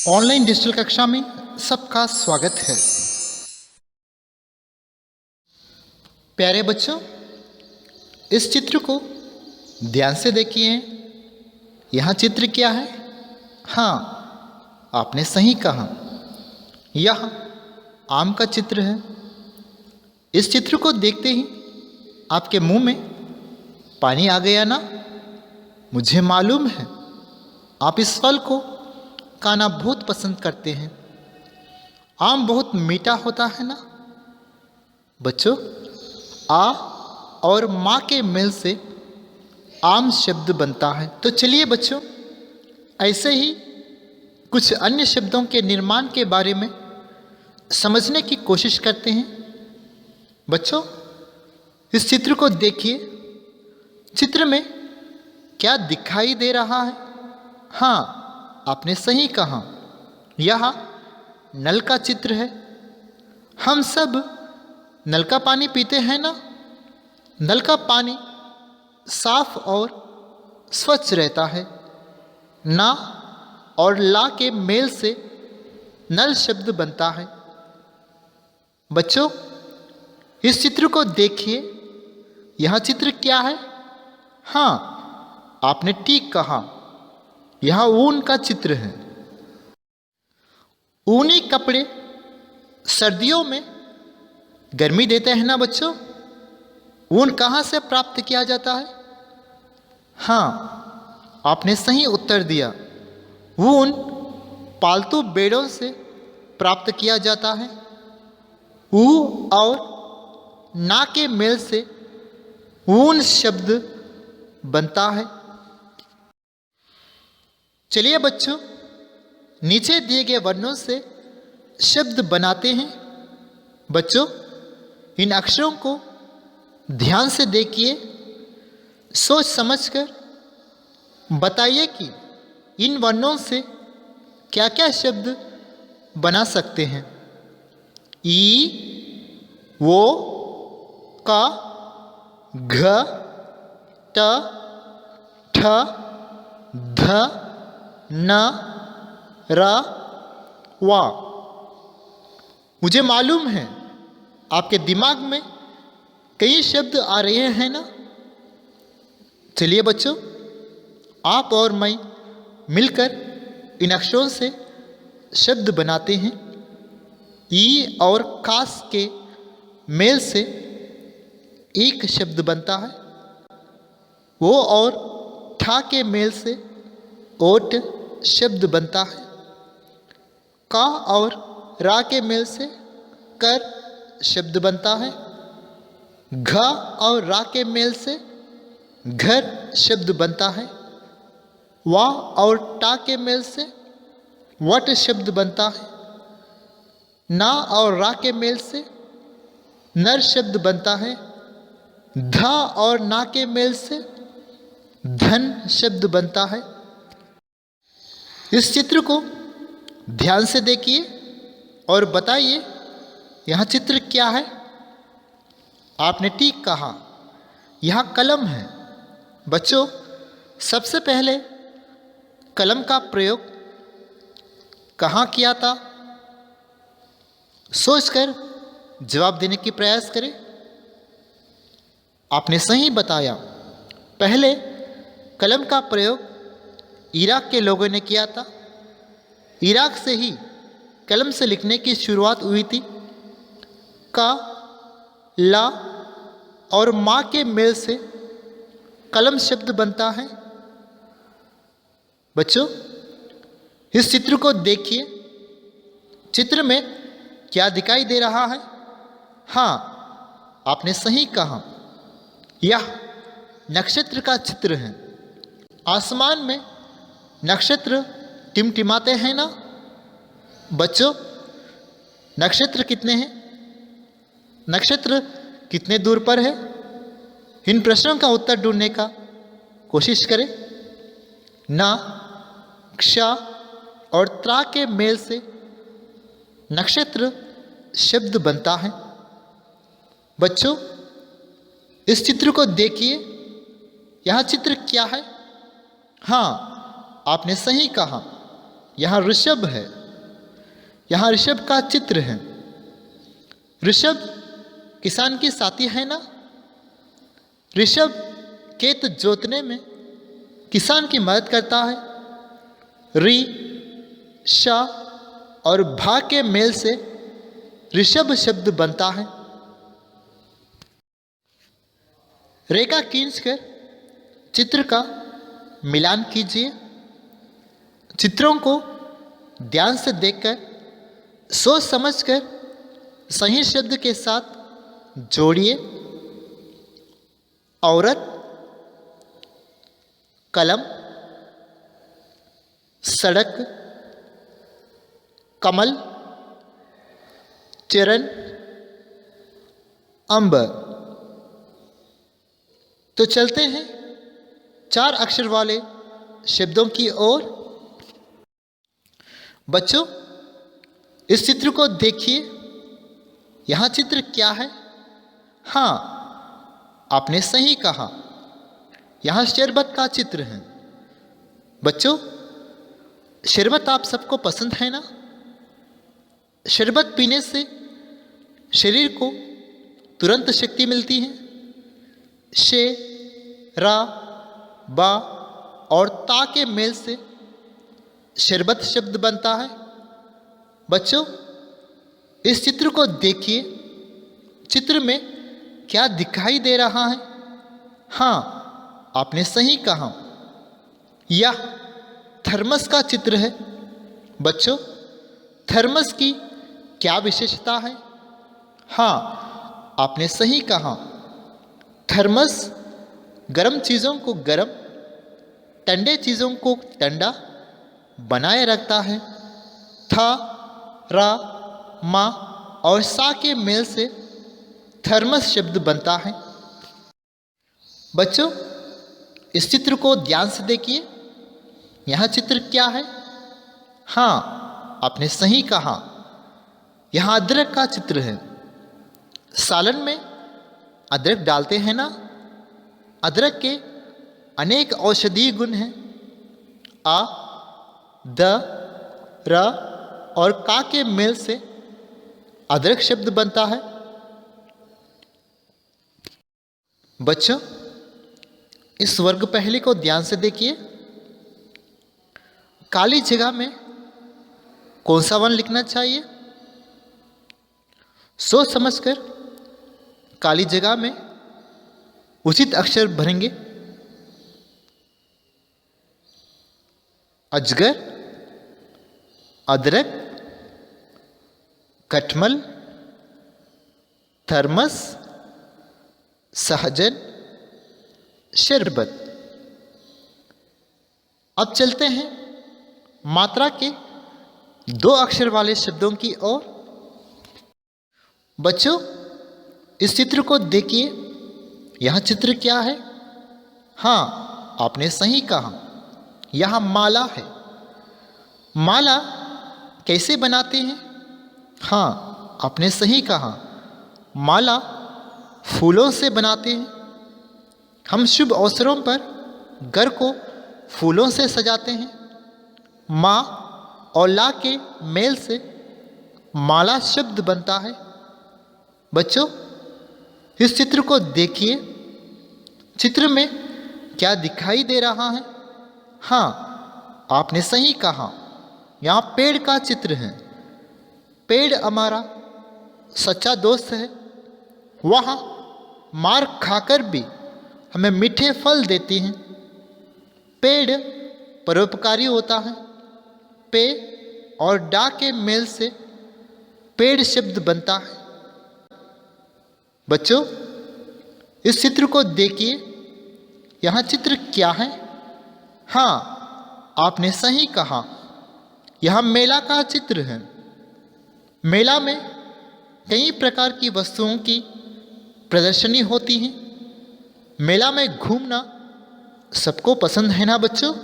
Online digital कक्षा में सबका स्वागत है। प्यारे बच्चों, इस चित्र को ध्यान से देखिए। यहाँ चित्र क्या है? हाँ, आपने सही कहा, यह आम का चित्र है। इस चित्र को देखते ही आपके मुंह में पानी आ गया ना? मुझे मालूम है आप इस फल को खाना बहुत पसंद करते हैं। आम बहुत मीठा होता है ना बच्चों? आ और माँ के मेल से आम शब्द बनता है। तो चलिए बच्चों, ऐसे ही कुछ अन्य शब्दों के निर्माण के बारे में समझने की कोशिश करते हैं। बच्चों, इस चित्र को देखिए। चित्र में क्या दिखाई दे रहा है? हाँ, आपने सही कहा, यह नल का चित्र है। हम सब नल का पानी पीते हैं ना? नल का पानी साफ और स्वच्छ रहता है। ना और ला के मेल से नल शब्द बनता है। बच्चों, इस चित्र को देखिए। यह चित्र क्या है? हाँ, आपने ठीक कहा, यह ऊन का चित्र है। ऊनी कपड़े सर्दियों में गर्मी देते हैं ना बच्चों? ऊन कहाँ से प्राप्त किया जाता है? हाँ, आपने सही उत्तर दिया। ऊन पालतू भेड़ों से प्राप्त किया जाता है। ऊ और ना के मेल से ऊन शब्द बनता है। चलिए बच्चों, नीचे दिए गए वर्णों से शब्द बनाते हैं। बच्चों, इन अक्षरों को ध्यान से देखिए, सोच समझकर बताइए कि इन वर्णों से क्या क्या शब्द बना सकते हैं। ई, वो, का, घ, ट, ठ, ध, न, र, वा। मुझे मालूम है आपके दिमाग में कई शब्द आ रहे हैं ना? चलिए बच्चों, आप और मैं मिलकर इन अक्षरों से शब्द बनाते हैं। ई और कास के मेल से एक शब्द बनता है। वो और ठा के मेल से ओट शब्द बनता है। का और रा के मेल से कर शब्द बनता है। घ और रा के मेल से घर शब्द बनता है। वा और टा के मेल से वट शब्द बनता है। ना और रा के मेल से नर शब्द बनता है। धा और ना के मेल से धन शब्द बनता है। इस चित्र को ध्यान से देखिए और बताइए, यह चित्र क्या है? आपने ठीक कहा, यह कलम है। बच्चों, सबसे पहले कलम का प्रयोग कहाँ किया था? सोचकर जवाब देने की प्रयास करें। आपने सही बताया, पहले कलम का प्रयोग इराक के लोगों ने किया था। इराक से ही कलम से लिखने की शुरुआत हुई थी। का, ला और माँ के मेल से कलम शब्द बनता है। बच्चों, इस चित्र को देखिए। चित्र में क्या दिखाई दे रहा है? हाँ, आपने सही कहा, यह नक्षत्र का चित्र है। आसमान में नक्षत्र टिमटिमाते हैं ना बच्चों? नक्षत्र कितने हैं? नक्षत्र कितने दूर पर है? इन प्रश्नों का उत्तर ढूंढने का कोशिश करें। ना, क्ष और त्रा के मेल से नक्षत्र शब्द बनता है। बच्चों, इस चित्र को देखिए। यह चित्र क्या है? हाँ, आपने सही कहा, यहाँ ऋषभ है, यहाँ ऋषभ का चित्र है। ऋषभ किसान की साथी है ना। ऋषभ खेत जोतने में किसान की मदद करता है। रि, शा और भा के मेल से ऋषभ शब्द बनता है। रेखा खींचकर चित्र का मिलान कीजिए। चित्रों को ध्यान से देखकर सोच समझकर सही शब्द के साथ जोड़िए। औरत, कलम, सड़क, कमल, चरण, अंबर। तो चलते हैं 4 अक्षर वाले शब्दों की ओर। बच्चों, इस चित्र को देखिए। यहां चित्र क्या है? हाँ, आपने सही कहा, यहां शरबत का चित्र है। बच्चों, शरबत आप सबको पसंद है ना। शरबत पीने से शरीर को तुरंत शक्ति मिलती है। शे, रा, बा और ता के मेल से शरबत शब्द बनता है। बच्चों, इस चित्र को देखिए। चित्र में क्या दिखाई दे रहा है? हाँ, आपने सही कहा, यह थर्मस का चित्र है। बच्चों, थर्मस की क्या विशेषता है? हाँ, आपने सही कहा, थर्मस गर्म चीज़ों को गर्म, ठंडे चीज़ों को ठंडा बनाए रखता है। था, रा, मा और सा के मेल से थर्मस शब्द बनता है। बच्चों, इस चित्र को ध्यान से देखिए। यह चित्र क्या है? हाँ, आपने सही कहा, यहाँ अदरक का चित्र है। सालन में अदरक डालते हैं ना। अदरक के अनेक औषधीय गुण हैं। आ, द, र और का के मेल से अदरक शब्द बनता है। बच्चों, इस वर्ग पहले को ध्यान से देखिए। काली जगह में कौन सा वर्ण लिखना चाहिए? सोच समझकर काली जगह में उचित अक्षर भरेंगे। अजगर, अदरक, कटमल, थर्मस, सहजन, शरबत। अब चलते हैं मात्रा के 2 अक्षर वाले शब्दों की ओर। बच्चों, इस चित्र को देखिए। यह चित्र क्या है? हाँ, आपने सही कहा, यह माला है। माला कैसे बनाते हैं? हाँ, आपने सही कहा, माला फूलों से बनाते हैं। हम शुभ अवसरों पर घर को फूलों से सजाते हैं। माँ और ला के मेल से माला शब्द बनता है। बच्चों, इस चित्र को देखिए। चित्र में क्या दिखाई दे रहा है? हाँ, आपने सही कहा, यहाँ पेड़ का चित्र है। पेड़ हमारा सच्चा दोस्त है। वह मार खाकर भी हमें मीठे फल देती हैं। पेड़ परोपकारी होता है। पे और डा के मेल से पेड़ शब्द बनता है। बच्चों, इस चित्र को देखिए। यहाँ चित्र क्या है? हाँ, आपने सही कहा, यहाँ मेला का चित्र है। मेला में कई प्रकार की वस्तुओं की प्रदर्शनी होती है। मेला में घूमना सबको पसंद है ना बच्चों।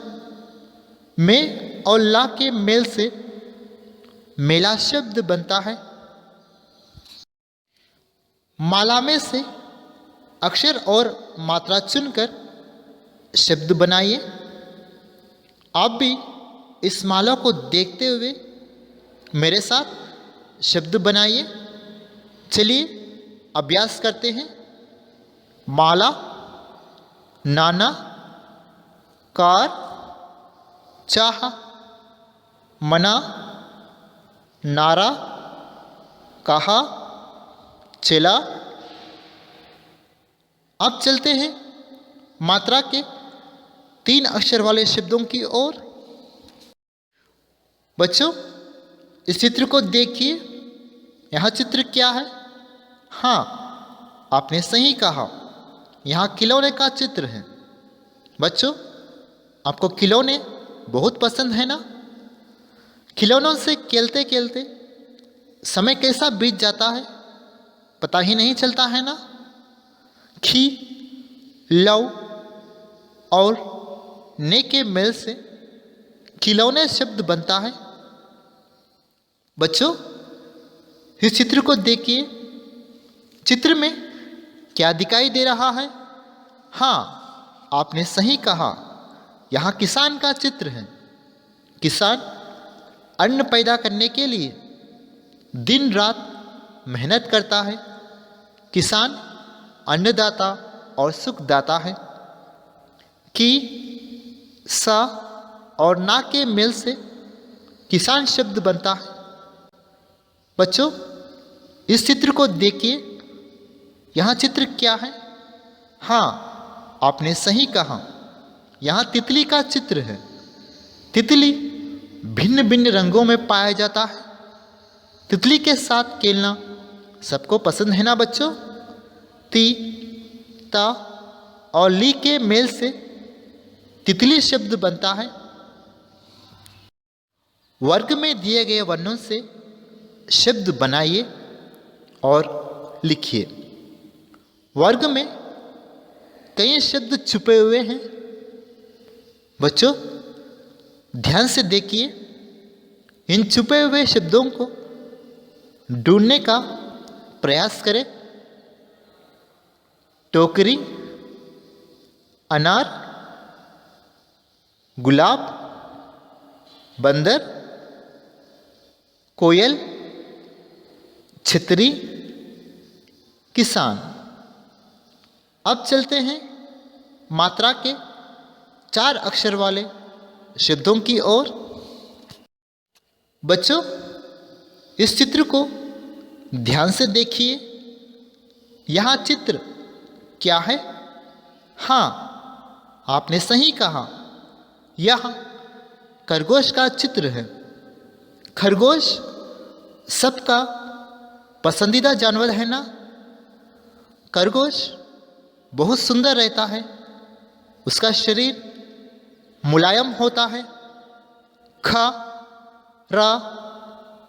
में और ला के मेल से मेला शब्द बनता है। माला में से अक्षर और मात्रा चुनकर शब्द बनाइए। आप भी इस माला को देखते हुए मेरे साथ शब्द बनाइए। चलिए अभ्यास करते हैं। माला, नाना, कार, चाहा, मना, नारा, कहा, चला। अब चलते हैं मात्रा के 3 अक्षर वाले शब्दों की ओर। बच्चों, इस चित्र को देखिए। यहाँ चित्र क्या है? हाँ, आपने सही कहा, यहाँ खिलौने का चित्र है। बच्चों, आपको खिलौने बहुत पसंद है ना? खिलौनों से खेलते खेलते समय कैसा बीत जाता है पता ही नहीं चलता है ना? खी, लव और ने के मेल से खिलौने शब्द बनता है। बच्चों, इस चित्र को देखिए। चित्र में क्या दिखाई दे रहा है? हाँ, आपने सही कहा, यहाँ किसान का चित्र है। किसान अन्न पैदा करने के लिए दिन रात मेहनत करता है। किसान अन्नदाता और सुखदाता है। कि, सा और ना के मेल से किसान शब्द बनता है। बच्चों, इस चित्र को देखिए। यहाँ चित्र क्या है? हाँ, आपने सही कहा, यहाँ तितली का चित्र है। तितली भिन्न भिन्न रंगों में पाया जाता है। तितली के साथ खेलना सबको पसंद है ना बच्चों? ती, ता और ली के मेल से तितली शब्द बनता है। वर्ग में दिए गए वर्णों से शब्द बनाइए और लिखिए। वर्ग में कई शब्द छुपे हुए हैं। बच्चों, ध्यान से देखिए। इन छुपे हुए शब्दों को ढूंढने का प्रयास करें। टोकरी, अनार, गुलाब, बंदर, कोयल, छतरी, किसान। अब चलते हैं मात्रा के 4 अक्षर वाले शब्दों की ओर। बच्चों, इस चित्र को ध्यान से देखिए। यहाँ चित्र क्या है? हाँ, आपने सही कहा, यह खरगोश का चित्र है। खरगोश सबका पसंदीदा जानवर है ना? खरगोश बहुत सुंदर रहता है। उसका शरीर मुलायम होता है। खा, रा,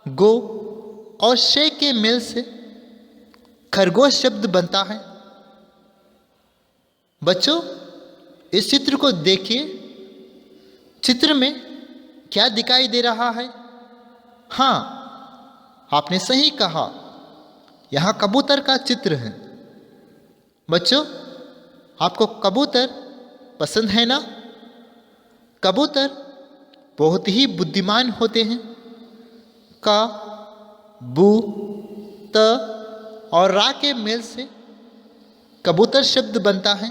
गो और शे के मेल से खरगोश शब्द बनता है। बच्चों, इस चित्र को देखिए। चित्र में क्या दिखाई दे रहा है? हाँ, आपने सही कहा, यहाँ कबूतर का चित्र है। बच्चों, आपको कबूतर पसंद है ना? कबूतर बहुत ही बुद्धिमान होते हैं। का, बू, त और रा के मेल से कबूतर शब्द बनता है।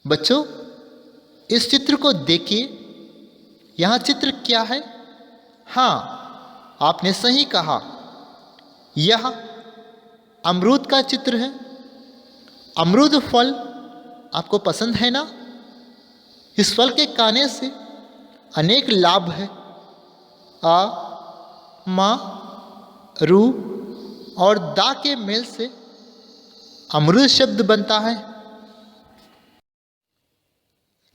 बच्चों, इस चित्र को देखिए। यहाँ चित्र क्या है? हाँ, आपने सही कहा, यह अमरूद का चित्र है। अमरूद फल आपको पसंद है ना? इस फल के खाने से अनेक लाभ है। आ, मा, रू और दा के मेल से अमरूद शब्द बनता है।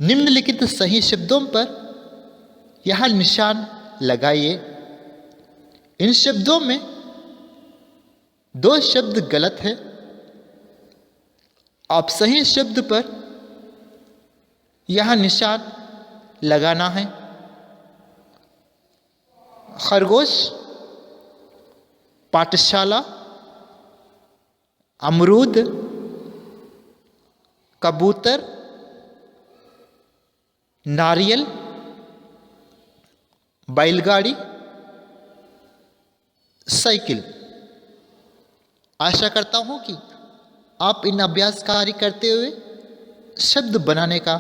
निम्नलिखित सही शब्दों पर यहाँ निशान लगाइए। इन शब्दों में 2 शब्द गलत है। आप सही शब्द पर यहाँ निशान लगाना है। खरगोश, पाठशाला, अमरूद, कबूतर, नारियल, बैलगाड़ी, साइकिल। आशा करता हूँ कि आप इन अभ्यास कार्य करते हुए शब्द बनाने का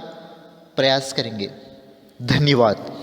प्रयास करेंगे। धन्यवाद।